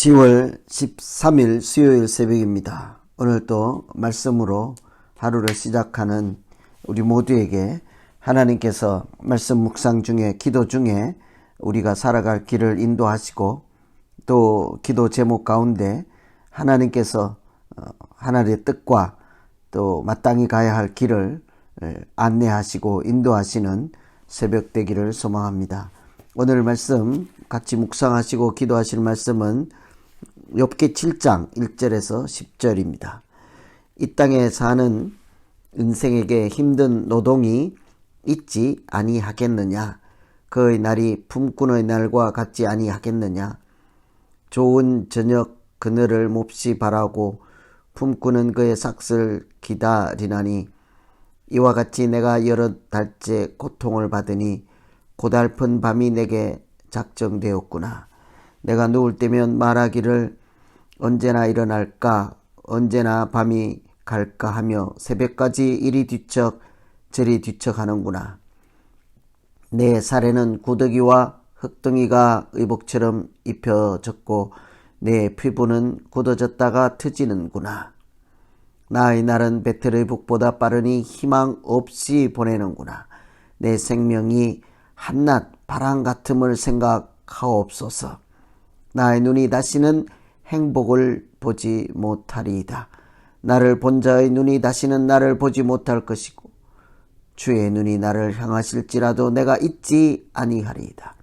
10월 13일 수요일 새벽입니다. 오늘 또 말씀으로 하루를 시작하는 우리 모두에게 하나님께서 말씀 묵상 중에, 기도 중에 우리가 살아갈 길을 인도하시고, 또 기도 제목 가운데 하나님께서 하나님의 뜻과 또 마땅히 가야 할 길을 안내하시고 인도하시는 새벽 되기를 소망합니다. 오늘 말씀 같이 묵상하시고 기도하실 말씀은 욥기 7장 1절에서 10절입니다. 이 땅에 사는 인생에게 힘든 노동이 있지 아니하겠느냐? 그의 날이 품꾼의 날과 같지 아니하겠느냐? 좋은 저녁 그늘을 몹시 바라고 품꾼은 그의 삭슬 기다리나니, 이와 같이 내가 여러 달째 고통을 받으니 고달픈 밤이 내게 작정되었구나. 내가 누울 때면 말하기를 언제나 일어날까, 언제나 밤이 갈까 하며 새벽까지 이리 뒤척 저리 뒤척 하는구나. 내 살에는 구더기와 흙덩이가 의복처럼 입혀졌고 내 피부는 굳어졌다가 트지는구나. 나의 날은 배틀의 북보다 빠르니 희망 없이 보내는구나. 내 생명이 한낮 바람 같음을 생각하옵소서. 나의 눈이 다시는 행복을 보지 못하리이다. 나를 본 자의 눈이 다시는 나를 보지 못할 것이고 주의 눈이 나를 향하실지라도 내가 잊지 아니하리이다.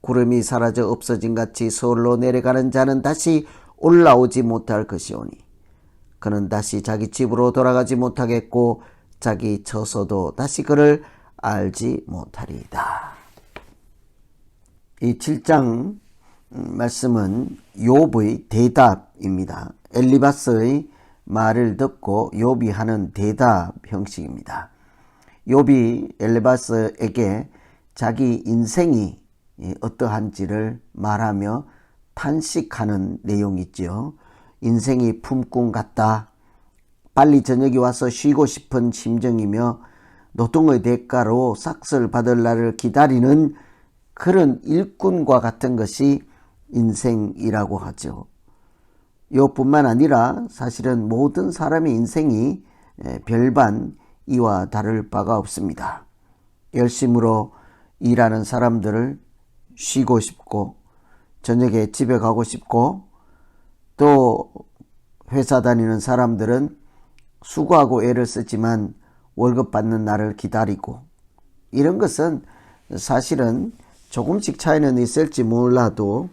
구름이 사라져 없어진 같이 서울로 내려가는 자는 다시 올라오지 못할 것이오니 그는 다시 자기 집으로 돌아가지 못하겠고 자기 처소도 다시 그를 알지 못하리이다. 이 7장 말씀은 욥의 대답입니다. 엘리바스의 말을 듣고 욥이 하는 대답 형식입니다. 욥이 엘리바스에게 자기 인생이 어떠한지를 말하며 탄식하는 내용이 있죠. 인생이 품꾼 같다. 빨리 저녁이 와서 쉬고 싶은 심정이며 노동의 대가로 삭슬 받을 날을 기다리는 그런 일꾼과 같은 것이 인생이라고 하죠. 욥뿐만 아니라 사실은 모든 사람의 인생이 별반 이와 다를 바가 없습니다. 열심으로 일하는 사람들을 쉬고 싶고 저녁에 집에 가고 싶고, 또 회사 다니는 사람들은 수고하고 애를 쓰지만 월급 받는 날을 기다리고, 이런 것은 사실은 조금씩 차이는 있을지 몰라도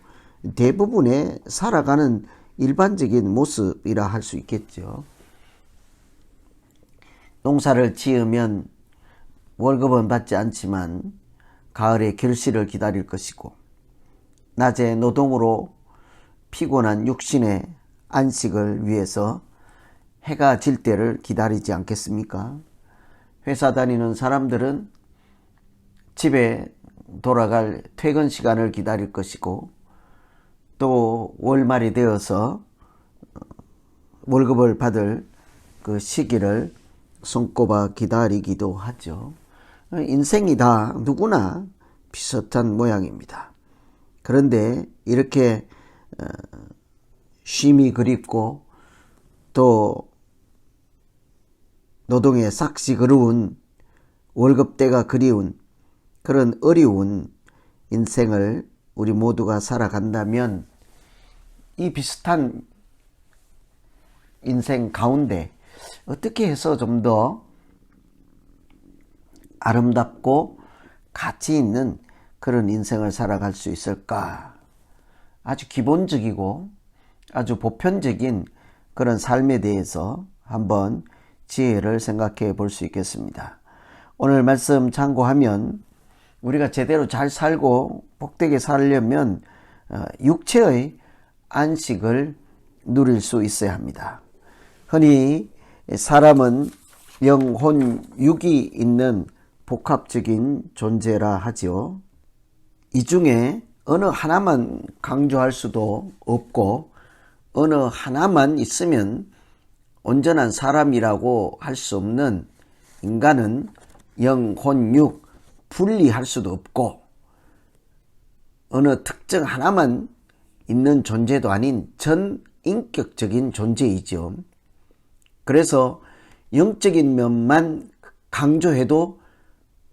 대부분의 살아가는 일반적인 모습이라 할 수 있겠죠. 농사를 지으면 월급은 받지 않지만 가을에 결실을 기다릴 것이고, 낮에 노동으로 피곤한 육신의 안식을 위해서 해가 질 때를 기다리지 않겠습니까? 회사 다니는 사람들은 집에 돌아갈 퇴근 시간을 기다릴 것이고, 또 월말이 되어서 월급을 받을 그 시기를 손꼽아 기다리기도 하죠. 인생이 다 누구나 비슷한 모양입니다. 그런데 이렇게 쉼이 그립고 또 노동의 삭시 그리운 월급 때가 그리운 그런 어려운 인생을 우리 모두가 살아간다면, 이 비슷한 인생 가운데 어떻게 해서 좀 더 아름답고 가치 있는 그런 인생을 살아갈 수 있을까? 아주 기본적이고 아주 보편적인 그런 삶에 대해서 한번 지혜를 생각해 볼 수 있겠습니다. 오늘 말씀 참고하면 우리가 제대로 잘 살고 복되게 살려면 육체의 안식을 누릴 수 있어야 합니다. 흔히 사람은 영혼, 육이 있는 복합적인 존재라 하지요. 이 중에 어느 하나만 강조할 수도 없고 어느 하나만 있으면 온전한 사람이라고 할 수 없는 인간은 영혼, 육 분리할 수도 없고, 어느 특정 하나만 있는 존재도 아닌 전인격적인 존재이죠. 그래서 영적인 면만 강조해도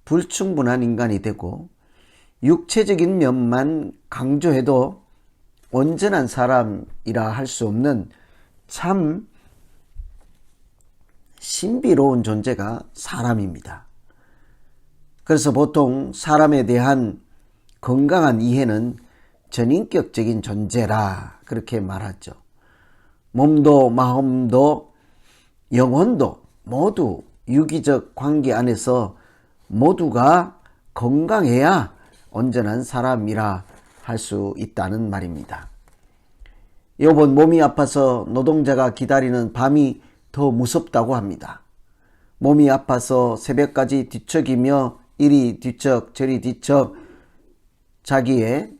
불충분한 인간이 되고 육체적인 면만 강조해도 온전한 사람이라 할 수 없는 참 신비로운 존재가 사람입니다. 그래서 보통 사람에 대한 건강한 이해는 전인격적인 존재라 그렇게 말하죠. 몸도 마음도 영혼도 모두 유기적 관계 안에서 모두가 건강해야 온전한 사람이라 할 수 있다는 말입니다. 욥은 몸이 아파서 노동자가 기다리는 밤이 더 무섭다고 합니다. 몸이 아파서 새벽까지 뒤척이며 이리 뒤척 저리 뒤척 자기의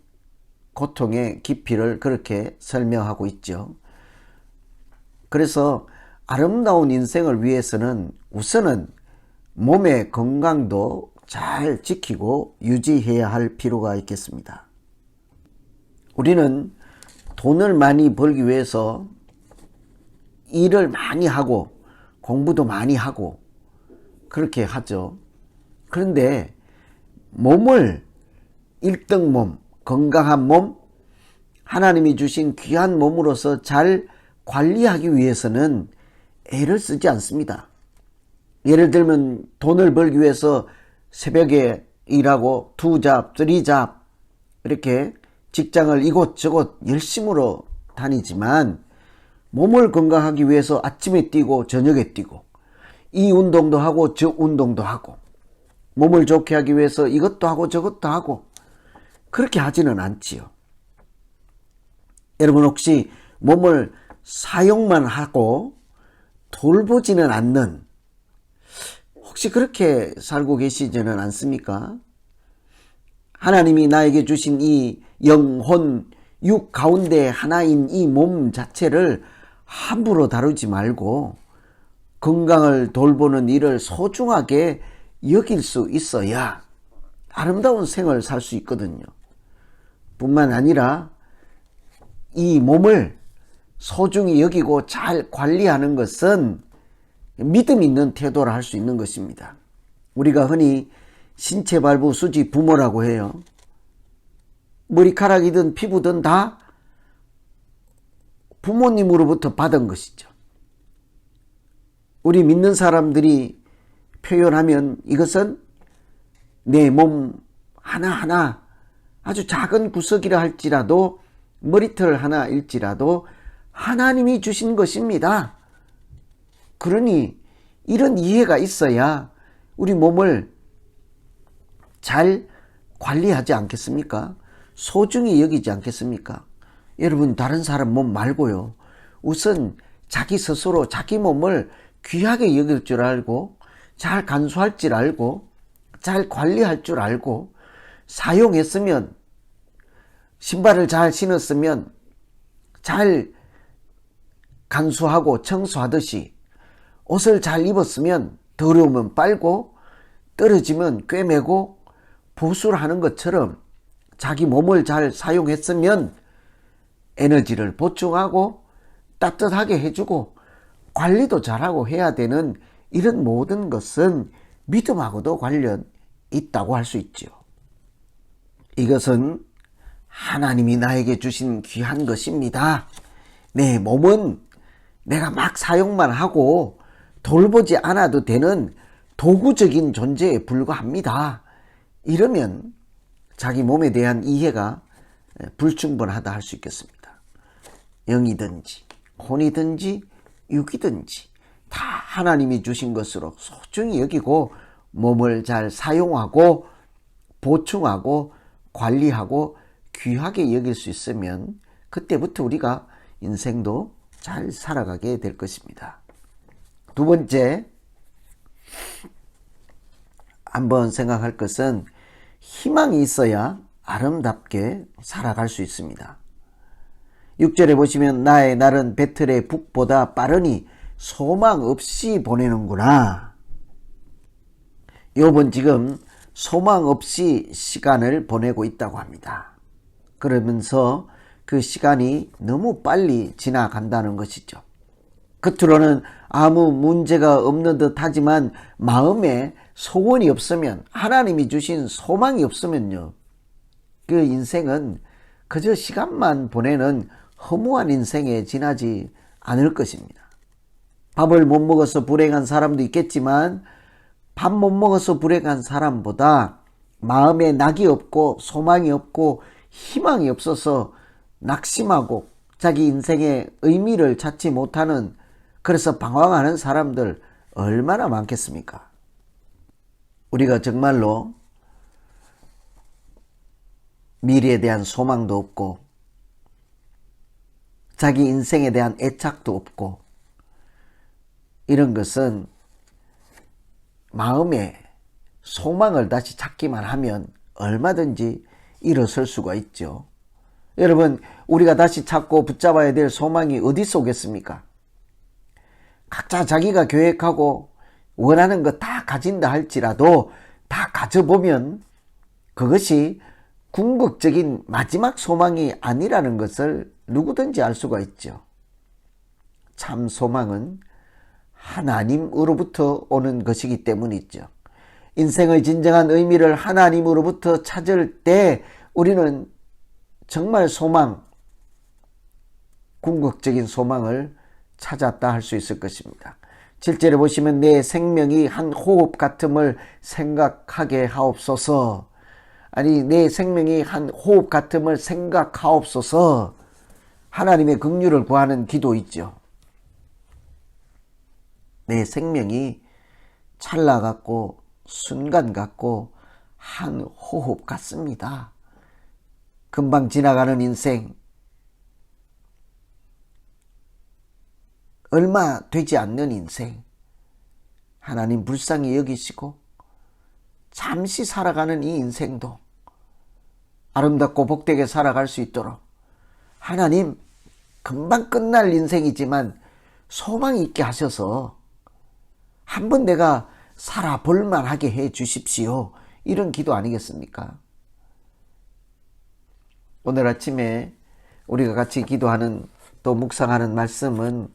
고통의 깊이를 그렇게 설명하고 있죠. 그래서 아름다운 인생을 위해서는 우선은 몸의 건강도 잘 지키고 유지해야 할 필요가 있겠습니다. 우리는 돈을 많이 벌기 위해서 일을 많이 하고 공부도 많이 하고 그렇게 하죠. 그런데 몸을 1등 몸, 건강한 몸, 하나님이 주신 귀한 몸으로서 잘 관리하기 위해서는 애를 쓰지 않습니다. 예를 들면 돈을 벌기 위해서 새벽에 일하고 2잡, 3잡 이렇게 직장을 이곳저곳 열심으로 다니지만 몸을 건강하기 위해서 아침에 뛰고 저녁에 뛰고 이 운동도 하고 저 운동도 하고 몸을 좋게 하기 위해서 이것도 하고 저것도 하고 그렇게 하지는 않지요. 여러분 혹시 몸을 사용만 하고 돌보지는 않는 혹시 그렇게 살고 계시지는 않습니까? 하나님이 나에게 주신 이 영혼, 육 가운데 하나인 이 몸 자체를 함부로 다루지 말고 건강을 돌보는 일을 소중하게 여길 수 있어야 아름다운 생을 살 수 있거든요. 뿐만 아니라 이 몸을 소중히 여기고 잘 관리하는 것은 믿음 있는 태도를 할 수 있는 것입니다. 우리가 흔히 신체 발부 수지 부모라고 해요. 머리카락이든 피부든 다 부모님으로부터 받은 것이죠. 우리 믿는 사람들이 표현하면 이것은 내 몸 하나하나 아주 작은 구석이라 할지라도 머리털 하나일지라도 하나님이 주신 것입니다. 그러니 이런 이해가 있어야 우리 몸을 잘 관리하지 않겠습니까? 소중히 여기지 않겠습니까? 여러분 다른 사람 몸 말고요. 우선 자기 스스로 자기 몸을 귀하게 여길 줄 알고 잘 간수할 줄 알고 잘 관리할 줄 알고 사용했으면 신발을 잘 신었으면 잘 간수하고 청소하듯이 옷을 잘 입었으면 더러우면 빨고 떨어지면 꿰매고 보수를 하는 것처럼 자기 몸을 잘 사용했으면 에너지를 보충하고 따뜻하게 해주고 관리도 잘하고 해야 되는 이런 모든 것은 믿음하고도 관련 있다고 할 수 있죠. 이것은 하나님이 나에게 주신 귀한 것입니다. 내 몸은 내가 막 사용만 하고 돌보지 않아도 되는 도구적인 존재에 불과합니다. 이러면 자기 몸에 대한 이해가 불충분하다 할 수 있겠습니다. 영이든지 혼이든지 육이든지 다 하나님이 주신 것으로 소중히 여기고 몸을 잘 사용하고 보충하고 관리하고 귀하게 여길 수 있으면 그때부터 우리가 인생도 잘 살아가게 될 것입니다. 두 번째, 한번 생각할 것은 희망이 있어야 아름답게 살아갈 수 있습니다. 6절에 보시면 나의 날은 배틀의 북보다 빠르니 소망 없이 보내는구나. 욥은 지금 소망 없이 시간을 보내고 있다고 합니다. 그러면서 그 시간이 너무 빨리 지나간다는 것이죠. 겉으로는 아무 문제가 없는 듯 하지만 마음에 소원이 없으면, 하나님이 주신 소망이 없으면요, 그 인생은 그저 시간만 보내는 허무한 인생에 지나지 않을 것입니다. 밥을 못 먹어서 불행한 사람도 있겠지만 밥 못 먹어서 불행한 사람보다 마음에 낙이 없고 소망이 없고 희망이 없어서 낙심하고 자기 인생의 의미를 찾지 못하는, 그래서 방황하는 사람들 얼마나 많겠습니까? 우리가 정말로 미래에 대한 소망도 없고 자기 인생에 대한 애착도 없고, 이런 것은 마음에 소망을 다시 찾기만 하면 얼마든지 일어설 수가 있죠. 여러분, 우리가 다시 찾고 붙잡아야 될 소망이 어디서 오겠습니까? 각자 자기가 계획하고 원하는 거 다 가진다 할지라도 다 가져보면 그것이 궁극적인 마지막 소망이 아니라는 것을 누구든지 알 수가 있죠. 참 소망은 하나님으로부터 오는 것이기 때문이죠. 인생의 진정한 의미를 하나님으로부터 찾을 때 우리는 정말 소망, 궁극적인 소망을 찾았다 할 수 있을 것입니다. 7절에 보시면 내 생명이 한 호흡 같음을 생각하게 하옵소서. 아니, 내 생명이 한 호흡 같음을 생각하옵소서. 하나님의 긍휼을 구하는 기도 있죠. 내 생명이 찰나 같고 순간 같고 한 호흡 같습니다. 금방 지나가는 인생, 얼마 되지 않는 인생, 하나님 불쌍히 여기시고 잠시 살아가는 이 인생도 아름답고 복되게 살아갈 수 있도록 하나님 금방 끝날 인생이지만 소망이 있게 하셔서 한번 내가 살아볼 만하게 해 주십시오. 이런 기도 아니겠습니까? 오늘 아침에 우리가 같이 기도하는, 또 묵상하는 말씀은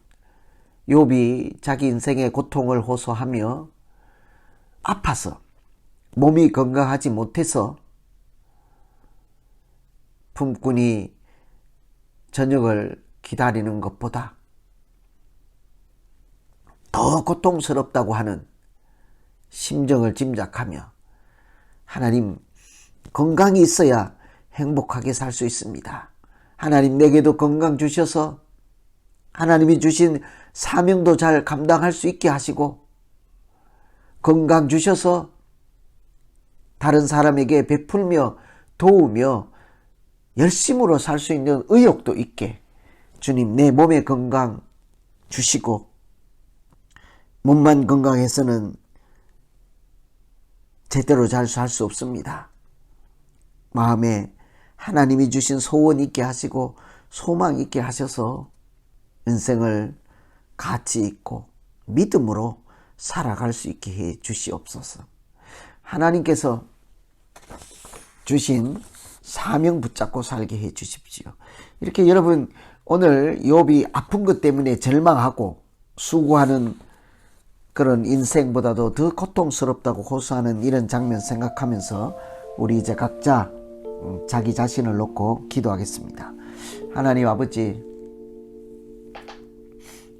욥이 자기 인생의 고통을 호소하며 아파서 몸이 건강하지 못해서 품꾼이 저녁을 기다리는 것보다 더 고통스럽다고 하는 심정을 짐작하며, 하나님, 건강이 있어야 행복하게 살 수 있습니다. 하나님, 내게도 건강 주셔서 하나님이 주신 사명도 잘 감당할 수 있게 하시고, 건강 주셔서 다른 사람에게 베풀며 도우며 열심으로 살 수 있는 의욕도 있게 주님, 내 몸에 건강 주시고, 몸만 건강해서는 제대로 잘 살 수 없습니다. 마음에 하나님이 주신 소원 있게 하시고 소망 있게 하셔서 인생을 가치 있고 믿음으로 살아갈 수 있게 해 주시옵소서. 하나님께서 주신 사명 붙잡고 살게 해 주십시오. 이렇게 여러분, 오늘 욥이 아픈 것 때문에 절망하고 수고하는 그런 인생보다도 더 고통스럽다고 호소하는 이런 장면 생각하면서 우리 이제 각자 자기 자신을 놓고 기도하겠습니다. 하나님 아버지,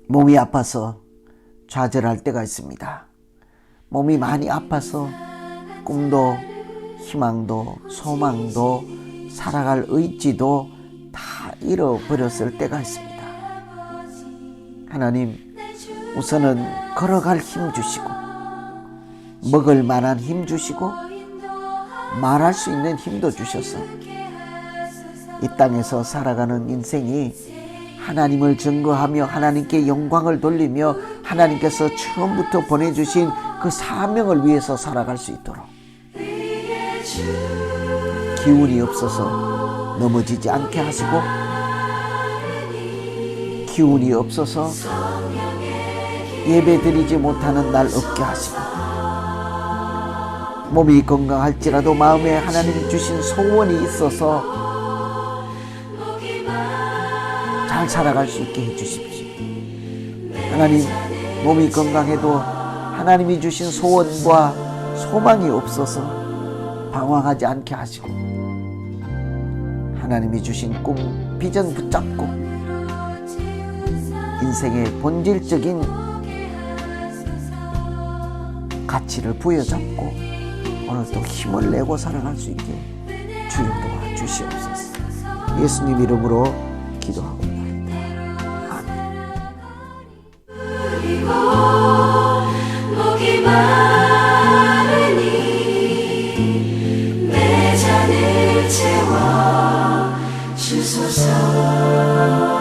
몸이 아파서 좌절할 때가 있습니다. 몸이 많이 아파서 꿈도 희망도 소망도 살아갈 의지도 다 잃어버렸을 때가 있습니다. 하나님, 우선은 걸어갈 힘 주시고 먹을 만한 힘 주시고 말할 수 있는 힘도 주셔서 이 땅에서 살아가는 인생이 하나님을 증거하며 하나님께 영광을 돌리며 하나님께서 처음부터 보내주신 그 사명을 위해서 살아갈 수 있도록 기운이 없어서 넘어지지 않게 하시고, 기운이 없어서 예배드리지 못하는 날 없게 하시고, 몸이 건강할지라도 마음에 하나님이 주신 소원이 있어서 잘 살아갈 수 있게 해주십시오. 하나님, 몸이 건강해도 하나님이 주신 소원과 소망이 없어서 방황하지 않게 하시고, 하나님이 주신 꿈, 비전 붙잡고 인생의 본질적인 가치를 부여잡고 오늘도 힘을 내고 살아갈 수 있게 주여 도와주시옵소서. 예수님 이름으로 기도하옵나이다. 아멘. 목이 마르니 내 잔을 채워 주소서.